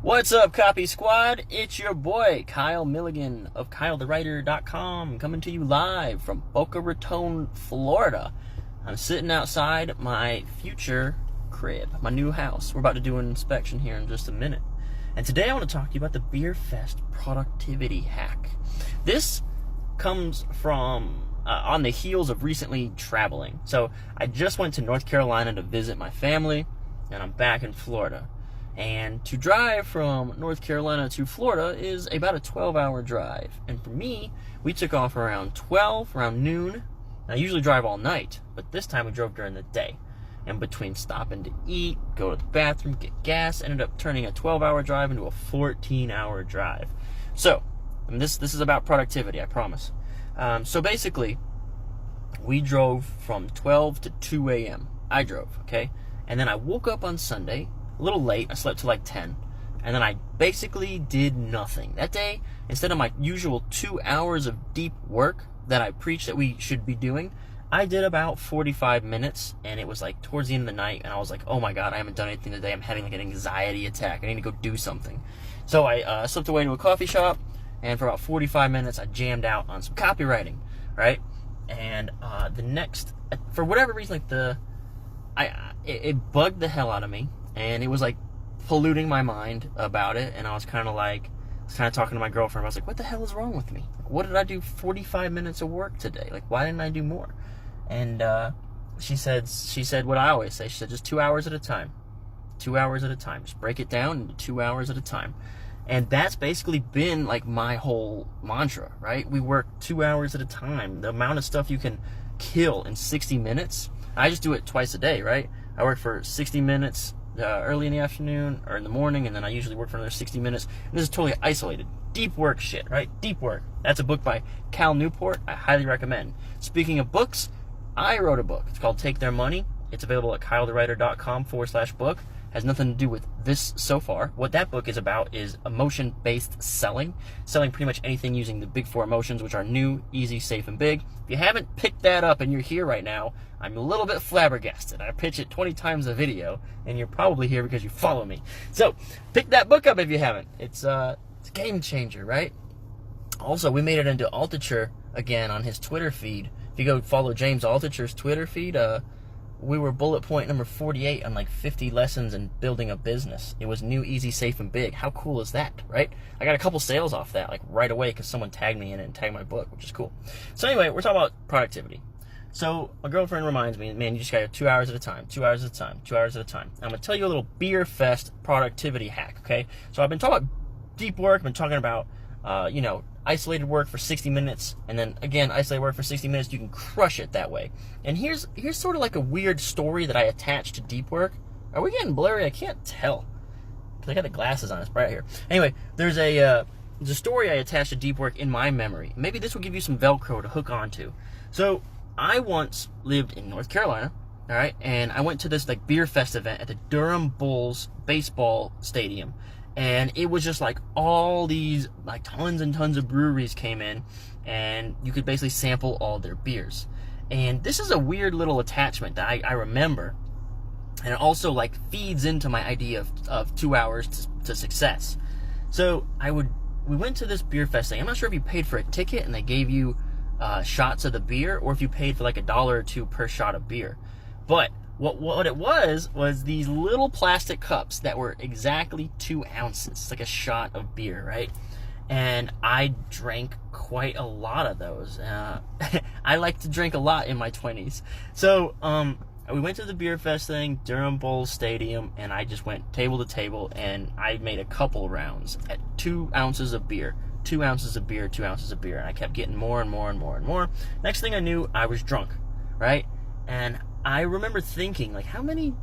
What's up, Copy Squad? It's your boy, Kyle Milligan of KyleTheWriter.com, coming to you live from Boca Raton, Florida. I'm sitting outside my future crib, my new house. We're about to do an inspection here in just a minute. And today I want to talk to you about the Beer Fest productivity hack. This comes from on the heels of recently traveling. So I just went to North Carolina to visit my family, and I'm back in Florida. And to drive from North Carolina to Florida is about a 12-hour drive. And for me, we took off around noon. I usually drive all night, but this time we drove during the day. And between stopping to eat, go to the bathroom, get gas, ended up turning a 12-hour drive into a 14-hour drive. So, and this is about productivity, I promise. So basically, we drove from 12 to 2 a.m. I drove, okay? And then I woke up on Sunday, a little late. I slept till like 10. And then I basically did nothing. That day, instead of my usual 2 hours of deep work that I preach that we should be doing, I did about 45 minutes, and it was like towards the end of the night, and I was like, oh my god, I haven't done anything today. I'm having like an anxiety attack. I need to go do something. So I slipped away to a coffee shop, and for about 45 minutes, I jammed out on some copywriting, right? And for whatever reason, it bugged the hell out of me. And it was like polluting my mind about it, and I was kind of talking to my girlfriend. I was like, what the hell is wrong with me? Like, what did I do 45 minutes of work today? Like, why didn't I do more? And she said what I always say. She said, just 2 hours at a time. 2 hours at a time. Just break it down into 2 hours at a time. And that's basically been like my whole mantra, right? We work 2 hours at a time. The amount of stuff you can kill in 60 minutes. I just do it twice a day, right? I work for 60 minutes early in the afternoon or in the morning, and then I usually work for another 60 minutes. And this is totally isolated. Deep work shit, right? Deep work. That's a book by Cal Newport. I highly recommend. Speaking of books, I wrote a book. It's called Take Their Money. It's available at KyleTheWriter.com/book. Has nothing to do with this so far. What that book is about is emotion-based selling. Selling pretty much anything using the big four emotions, which are new, easy, safe, and big. If you haven't picked that up and you're here right now, I'm a little bit flabbergasted. I pitch it 20 times a video, and you're probably here because you follow me. So, pick that book up if you haven't. It's a game changer, right? Also, we made it into Altucher again on his Twitter feed. If you go follow James Altucher's Twitter feed, we were bullet point number 48 on like 50 lessons in building a business. It was new, easy, safe, and big. How cool is that, right? I got a couple sales off that like right away because someone tagged me in it and tagged my book, which is cool. So anyway, we're talking about productivity. So my girlfriend reminds me, man, you just got to 2 hours at a time, 2 hours at a time, 2 hours at a time. I'm going to tell you a little Beer Fest productivity hack, okay? So I've been talking about deep work. I've been talking about, isolated work for 60 minutes, and then again, isolated work for 60 minutes. You can crush it that way. And here's sort of like a weird story that I attached to deep work. Are we getting blurry? I can't tell because I got the glasses on. It's bright here. Anyway, there's a story I attached to deep work in my memory. Maybe this will give you some Velcro to hook onto. So I once lived in North Carolina, all right, and I went to this like Beer Fest event at the Durham Bulls baseball stadium. And it was just like all these like tons and tons of breweries came in, and you could basically sample all their beers. And this is a weird little attachment that I remember, and it also like feeds into my idea of 2 hours to success. So we went to this Beer Fest thing. I'm not sure if you paid for a ticket and they gave you shots of the beer, or if you paid for like $1 or $2 per shot of beer. But what it was these little plastic cups that were exactly 2 ounces. It's like a shot of beer, right? And I drank quite a lot of those. I like to drink a lot in my 20s. So we went to the Beer Fest thing, Durham Bulls Stadium, and I just went table to table, and I made a couple rounds at 2 ounces of beer. 2 ounces of beer, 2 ounces of beer, and I kept getting more and more and more and more. Next thing I knew, I was drunk, right? And I remember thinking, like, how many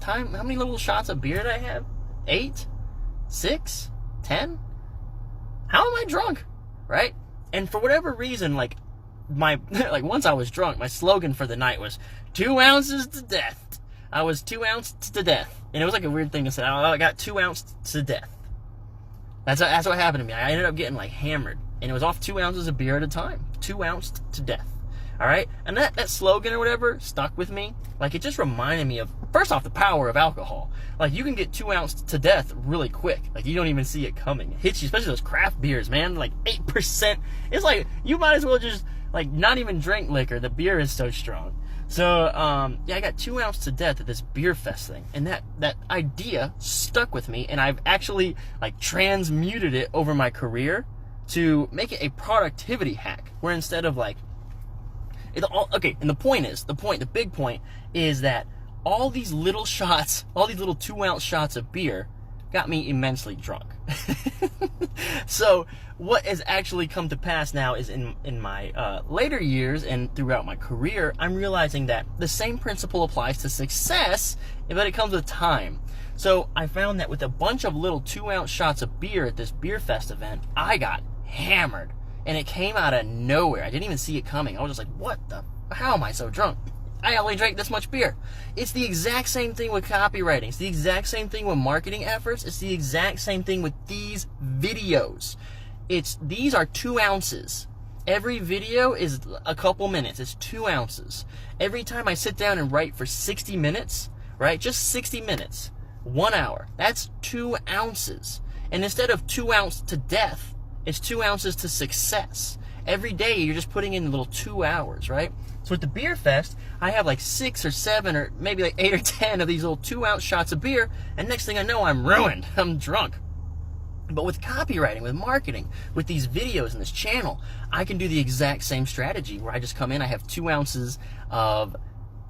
little shots of beer did I have? 8? 6? 10? How am I drunk? Right? And for whatever reason, like, once I was drunk, my slogan for the night was 2 ounces to death. I was 2 ounces to death. And it was like a weird thing to say. I got 2 ounces to death. That's what happened to me. I ended up getting like hammered. And it was off 2 ounces of beer at a time. 2 ounces to death. All right, and that slogan or whatever stuck with me. Like, it just reminded me of, first off, the power of alcohol. Like, you can get 2 ounces to death really quick. Like, you don't even see it coming. It hits you, especially those craft beers, man. Like 8%. It's like you might as well just like not even drink liquor. The beer is so strong. So yeah, I got 2 ounces to death at this beer fest thing, and that idea stuck with me, and I've actually like transmuted it over my career to make it a productivity hack, where instead of like okay, and the big point is that all these little shots, all these little 2 ounce shots of beer got me immensely drunk. So what has actually come to pass now is in my later years and throughout my career, I'm realizing that the same principle applies to success, but it comes with time. So I found that with a bunch of little 2 ounce shots of beer at this beer fest event, I got hammered. And it came out of nowhere. I didn't even see it coming. I was just like, how am I so drunk? I only drank this much beer. It's the exact same thing with copywriting. It's the exact same thing with marketing efforts. It's the exact same thing with these videos. These are 2 ounces. Every video is a couple minutes. It's 2 ounces. Every time I sit down and write for 60 minutes, right? Just 60 minutes, 1 hour. That's 2 ounces. And instead of 2 ounces to death, it's 2 ounces to success. Every day you're just putting in little 2 hours, right? So at the beer fest, I have like 6 or 7 or maybe like 8 or 10 of these little 2 ounce shots of beer, and next thing I know, I'm ruined. I'm drunk. But with copywriting, with marketing, with these videos and this channel, I can do the exact same strategy where I just come in, I have 2 ounces of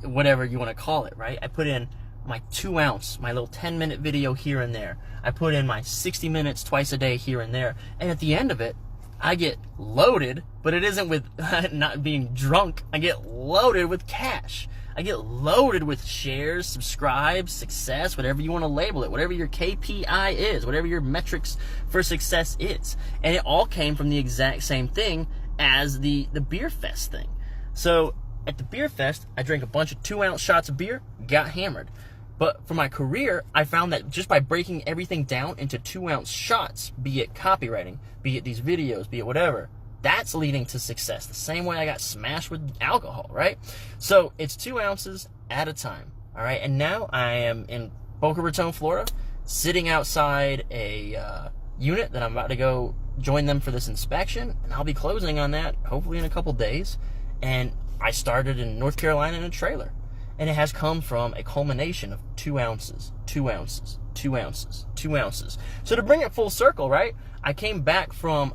whatever you want to call it, right? I put in my 2 ounce, my little 10-minute video here and there. I put in my 60 minutes twice a day here and there. And at the end of it, I get loaded, but it isn't with not being drunk. I get loaded with cash. I get loaded with shares, subscribes, success, whatever you want to label it, whatever your KPI is, whatever your metrics for success is. And it all came from the exact same thing as the beer fest thing. So at the beer fest, I drank a bunch of 2 ounce shots of beer, got hammered. But for my career, I found that just by breaking everything down into 2 ounce shots, be it copywriting, be it these videos, be it whatever, that's leading to success. The same way I got smashed with alcohol, right? So it's 2 ounces at a time, all right? And now I am in Boca Raton, Florida, sitting outside a unit that I'm about to go join them for this inspection, and I'll be closing on that hopefully in a couple days. And I started in North Carolina in a trailer. And it has come from a culmination of 2 ounces, 2 ounces, 2 ounces, 2 ounces. So to bring it full circle, right? I came back from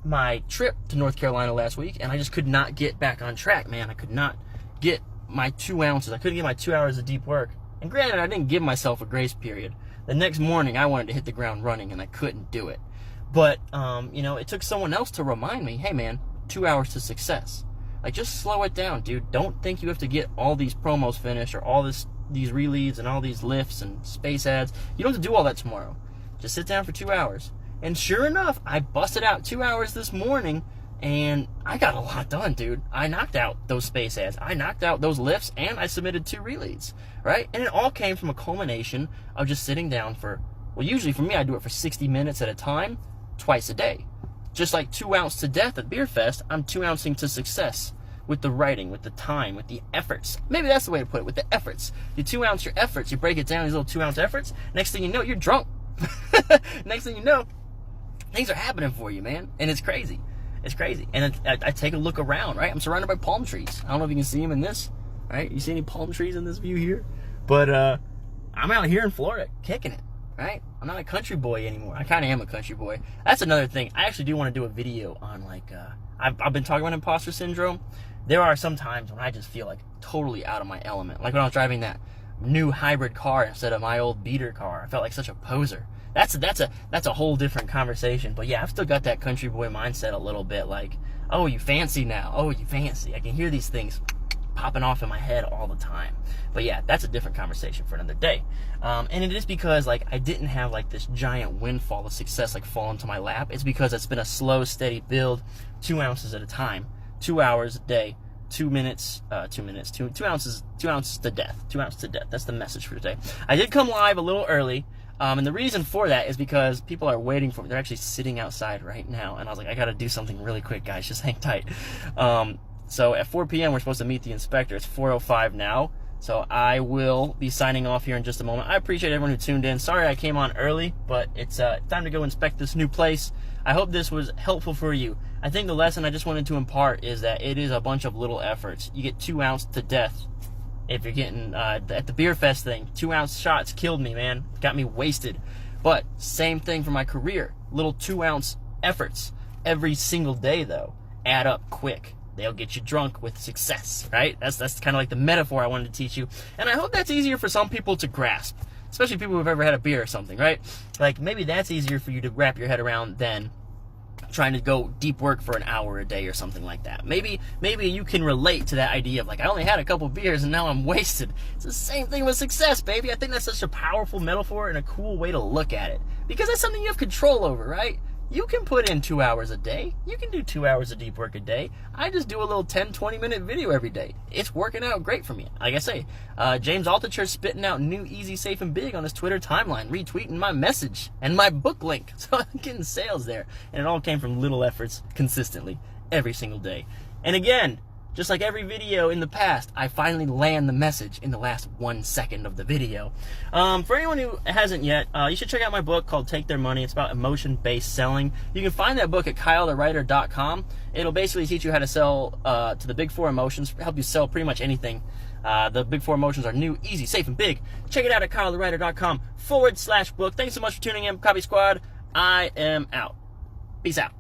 my trip to North Carolina last week, and I just could not get back on track, man. I could not get my 2 ounces. I couldn't get my 2 hours of deep work. And granted, I didn't give myself a grace period. The next morning, I wanted to hit the ground running, and I couldn't do it. But, you know, it took someone else to remind me, hey, man, 2 hours to success. Like, just slow it down, dude. Don't think you have to get all these promos finished or all these releads and all these lifts and space ads. You don't have to do all that tomorrow. Just sit down for 2 hours. And sure enough, I busted out 2 hours this morning, and I got a lot done, dude. I knocked out those space ads. I knocked out those lifts, and I submitted 2 releads, right? And it all came from a culmination of just sitting down for, well, usually for me, I do it for 60 minutes at a time, twice a day. Just like 2 ounce to death at Beer Fest, I'm 2 ouncing to success with the writing, with the time, with the efforts. Maybe that's the way to put it, with the efforts. You 2 ounce your efforts, you break it down, these little 2 ounce efforts. Next thing you know, you're drunk. Next thing you know, things are happening for you, man. And it's crazy. It's crazy. And I take a look around, right? I'm surrounded by palm trees. I don't know if you can see them in this, right? You see any palm trees in this view here? But I'm out here in Florida kicking it, right? I'm not a country boy anymore. I kind of am a country boy. That's another thing. I actually do want to do a video on, like, I've been talking about imposter syndrome. There are some times when I just feel like totally out of my element. Like when I was driving that new hybrid car instead of my old beater car. I felt like such a poser. That's a whole different conversation. But yeah, I've still got that country boy mindset a little bit. Like, oh, you fancy now. Oh, you fancy. I can hear these things popping off in my head all the time. But yeah, that's a different conversation for another day. And it is because, like, I didn't have like this giant windfall of success like fall into my lap. It's because it's been a slow, steady build, 2 ounces at a time, 2 hours a day, 2 minutes, 2 ounces to death. 2 ounces to death. That's the message for today. I did come live a little early. And the reason for that is because people are waiting for me. They're actually sitting outside right now. And I was like, I got to do something really quick, guys. Just hang tight. So at 4 p.m. we're supposed to meet the inspector. It's 4:05 now. So I will be signing off here in just a moment. I appreciate everyone who tuned in. Sorry I came on early, but it's time to go inspect this new place. I hope this was helpful for you. I think the lesson I just wanted to impart is that it is a bunch of little efforts. You get 2 ounce to death if you're getting, at the beer fest thing, 2 ounce shots killed me, man. Got me wasted. But same thing for my career. Little 2 ounce efforts every single day, though, add up quick. They'll get you drunk with success, right? That's kind of like the metaphor I wanted to teach you. And I hope that's easier for some people to grasp, especially people who've ever had a beer or something, right? Like, maybe that's easier for you to wrap your head around than trying to go deep work for an hour a day or something like that. Maybe you can relate to that idea of, like, I only had a couple beers and now I'm wasted. It's the same thing with success, baby. I think that's such a powerful metaphor and a cool way to look at it, because that's something you have control over, right? You can put in 2 hours a day. You can do 2 hours of deep work a day. I just do a little 10, 20-minute video every day. It's working out great for me. Like I say, James Altucher spitting out new Easy, Safe, and Big on his Twitter timeline, retweeting my message and my book link. So I'm getting sales there. And it all came from little efforts consistently every single day. And again, just like every video in the past, I finally land the message in the last 1 second of the video. For anyone who hasn't yet, you should check out my book called Take Their Money. It's about emotion-based selling. You can find that book at kylethewriter.com. It'll basically teach you how to sell to the big 4 emotions, help you sell pretty much anything. The big 4 emotions are new, easy, safe, and big. Check it out at kylethewriter.com/book. Thanks so much for tuning in, Copy Squad. I am out. Peace out.